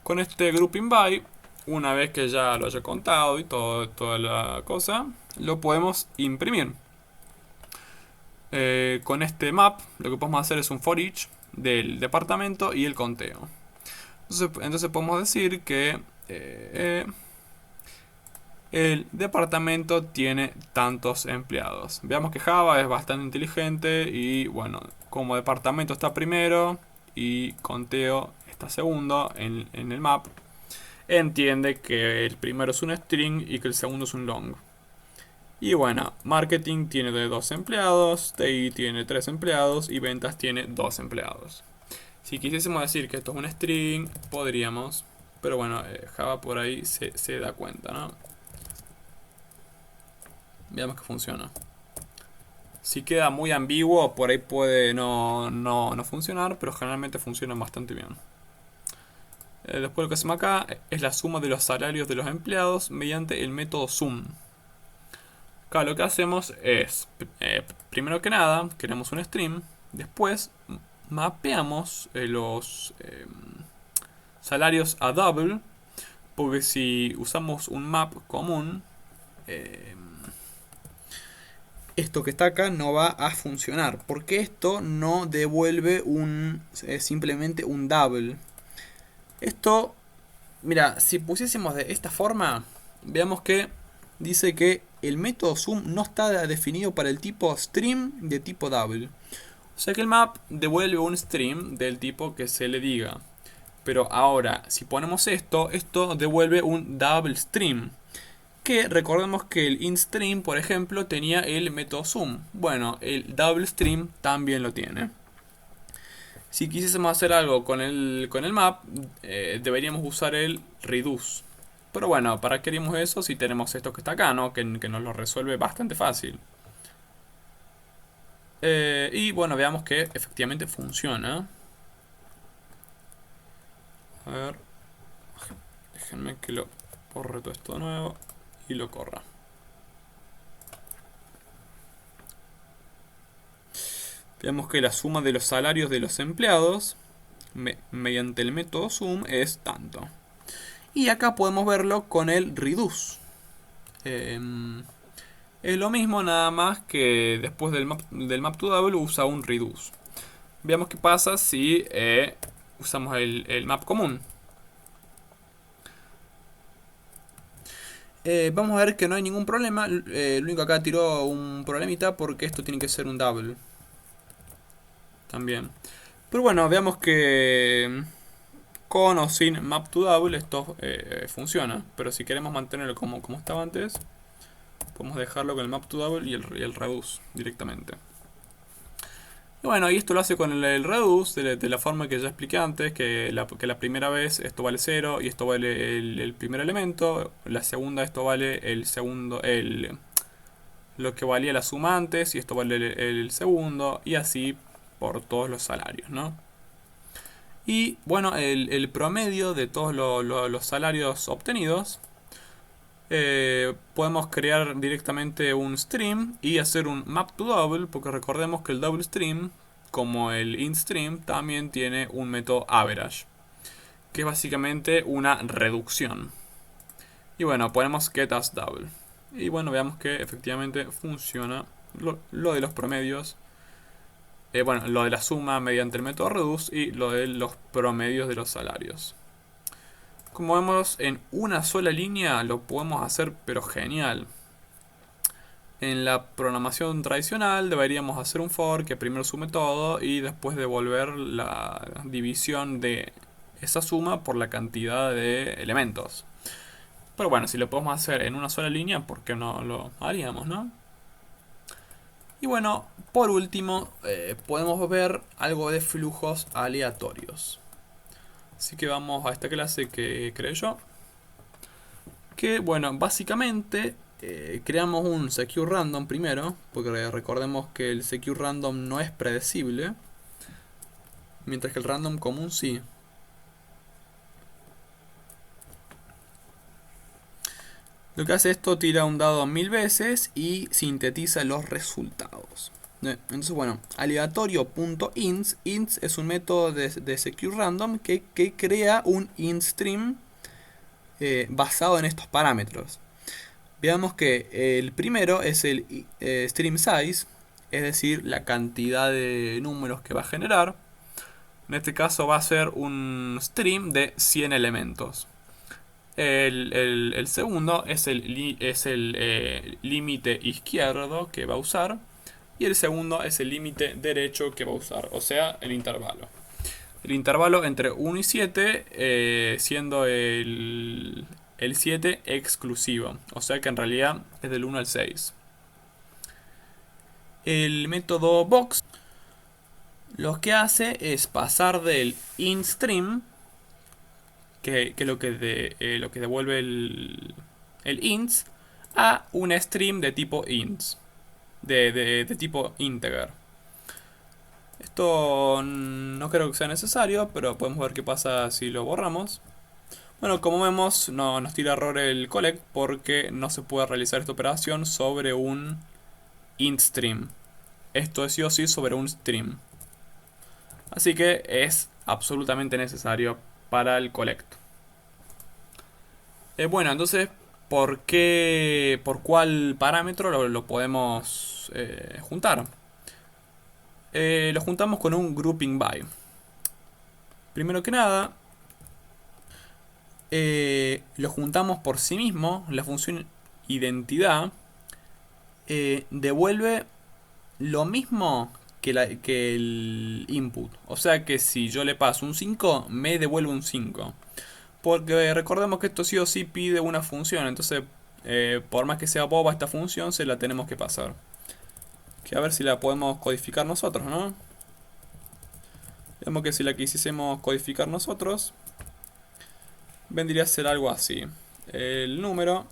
Con este grouping by, una vez que ya lo haya contado y toda la cosa, lo podemos imprimir. Con este map lo que podemos hacer es un for each del departamento y el conteo. Entonces podemos decir que el departamento tiene tantos empleados. Veamos que Java es bastante inteligente y bueno, como departamento está primero y conteo está segundo en el map, entiende que el primero es un string y que el segundo es un long. Y bueno, marketing tiene 2 empleados, TI tiene 3 empleados y ventas tiene 2 empleados. Si quisiésemos decir que esto es un string, podríamos, pero bueno, Java por ahí se da cuenta, ¿no? Veamos que funciona. Si queda muy ambiguo, por ahí puede no funcionar, pero generalmente funciona bastante bien. Después lo que hacemos acá es la suma de los salarios de los empleados mediante el método sum. Acá lo que hacemos es, primero que nada, queremos un stream, después mapeamos los salarios a double, porque si usamos un map común, esto que está acá no va a funcionar, porque esto no devuelve simplemente un double. Esto, mira, si pusiésemos de esta forma, veamos que dice que el método sum no está definido para el tipo stream de tipo double. O sea que el map devuelve un stream del tipo que se le diga. Pero ahora, si ponemos esto devuelve un double stream. Que recordemos que el inStream, por ejemplo, tenía el método sum. Bueno, el double stream también lo tiene. Si quisiésemos hacer algo con el map, deberíamos usar el reduce. Pero bueno, ¿para qué haríamos eso si tenemos esto que está acá, ¿no? Que nos lo resuelve bastante fácil. Y bueno, veamos que efectivamente funciona. A ver. Déjenme que lo borre todo esto de nuevo y lo corra. Veamos que la suma de los salarios de los empleados mediante el método sum es tanto. Y acá podemos verlo con el reduce. Es lo mismo, nada más que después del map to double usa un reduce. Veamos qué pasa si usamos el map común. Vamos a ver que no hay ningún problema. Lo único acá tiró un problemita porque esto tiene que ser un double. También. Pero bueno, veamos que con o sin map to double esto funciona. Pero si queremos mantenerlo como estaba antes, podemos dejarlo con el map to double y el reduce directamente. Y bueno, y esto lo hace con el reduce de la forma que ya expliqué antes, que la primera vez esto vale 0 y esto vale el primer elemento, la segunda esto vale el segundo, lo que valía la suma antes y esto vale el segundo y así por todos los salarios, ¿no? Y bueno, el promedio de todos los salarios obtenidos, podemos crear directamente un stream y hacer un map to double, porque recordemos que el double stream, como el inStream, también tiene un método average, que es básicamente una reducción. Y bueno, ponemos get as double. Y bueno, veamos que efectivamente funciona lo de los promedios. Bueno, lo de la suma mediante el método reduce y lo de los promedios de los salarios. Como vemos, en una sola línea lo podemos hacer, pero genial. En la programación tradicional deberíamos hacer un for que primero sume todo y después devolver la división de esa suma por la cantidad de elementos. Pero bueno, si lo podemos hacer en una sola línea, ¿por qué no lo haríamos, no? Y bueno, por último, podemos ver algo de flujos aleatorios. Así que vamos a esta clase que creé yo. Que bueno, básicamente creamos un secure random primero, porque recordemos que el secure random no es predecible, mientras que el random común sí. Lo que hace esto, tira un dado 1000 veces y sintetiza los resultados. Entonces, bueno, aleatorio.ints. Ints es un método de secure random que crea un int stream basado en estos parámetros. Veamos que el primero es el stream size, es decir, la cantidad de números que va a generar. En este caso va a ser un stream de 100 elementos. El segundo es el límite izquierdo que va a usar. Y el segundo es el límite derecho que va a usar, o sea, el intervalo. El intervalo entre 1 y 7, siendo el 7 exclusivo, o sea que en realidad es del 1 al 6. El método box lo que hace es pasar del instream, que es lo que devuelve el ints, a un stream de tipo ints, de tipo integer. Esto no creo que sea necesario, pero podemos ver qué pasa si lo borramos. Bueno, como vemos, no nos tira error el collect porque no se puede realizar esta operación sobre un int stream. Esto es sí o sí sobre un stream. Así que es absolutamente necesario para el collect. Bueno, entonces, ¿por cuál parámetro lo podemos juntar? Lo juntamos con un grouping by. Primero que nada, lo juntamos por sí mismo. La función identidad devuelve lo mismo que el input. O sea que si yo le paso un 5, me devuelve un 5. Porque recordemos que esto sí o sí pide una función. Entonces, por más que sea boba esta función, se la tenemos que pasar. Que a ver si la podemos codificar nosotros, ¿no? Vemos que si la quisiésemos codificar nosotros, vendría a ser algo así. El número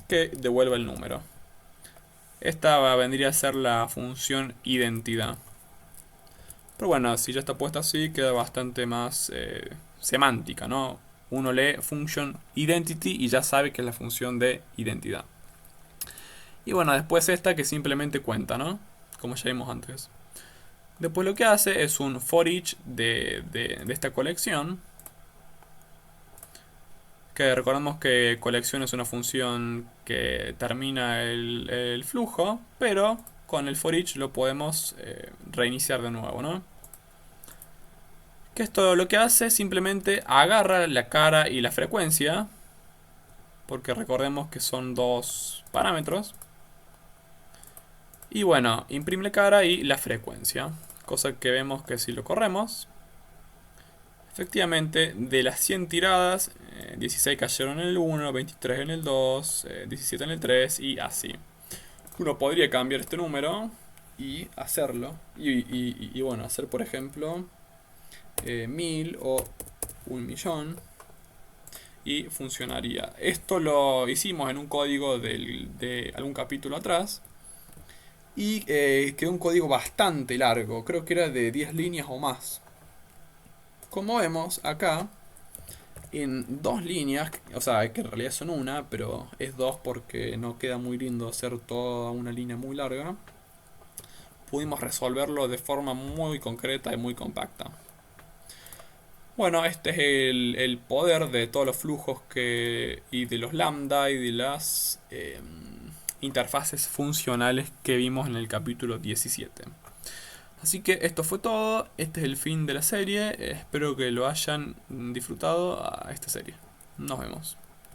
que devuelve el número. Esta vendría a ser la función identidad. Pero bueno, si ya está puesta así, queda bastante más semántica, ¿no? Uno lee function identity y ya sabe que es la función de identidad. Y bueno, después esta que simplemente cuenta, ¿no? Como ya vimos antes. Después lo que hace es un for each de esta colección. Que recordemos que colección es una función que termina el flujo, pero con el for each lo podemos reiniciar de nuevo, ¿no? Que esto lo que hace simplemente agarra la cara y la frecuencia, porque recordemos que son dos parámetros. Y bueno, imprime la cara y la frecuencia, cosa que vemos que si lo corremos, efectivamente de las 100 tiradas, 16 cayeron en el 1, 23 en el 2, 17 en el 3 y así. Uno podría cambiar este número y hacerlo, y bueno, hacer por ejemplo 1000 o 1.000.000 y funcionaría. Esto lo hicimos en un código de algún capítulo atrás y quedó un código bastante largo, creo que era de 10 líneas o más. Como vemos acá, en 2 líneas, o sea que en realidad son una, pero es 2 porque no queda muy lindo hacer toda una línea muy larga, pudimos resolverlo de forma muy concreta y muy compacta. Bueno, este es el poder de todos los flujos y de los lambda y de las interfaces funcionales que vimos en el capítulo 17. Así que esto fue todo, este es el fin de la serie, espero que lo hayan disfrutado a esta serie. Nos vemos.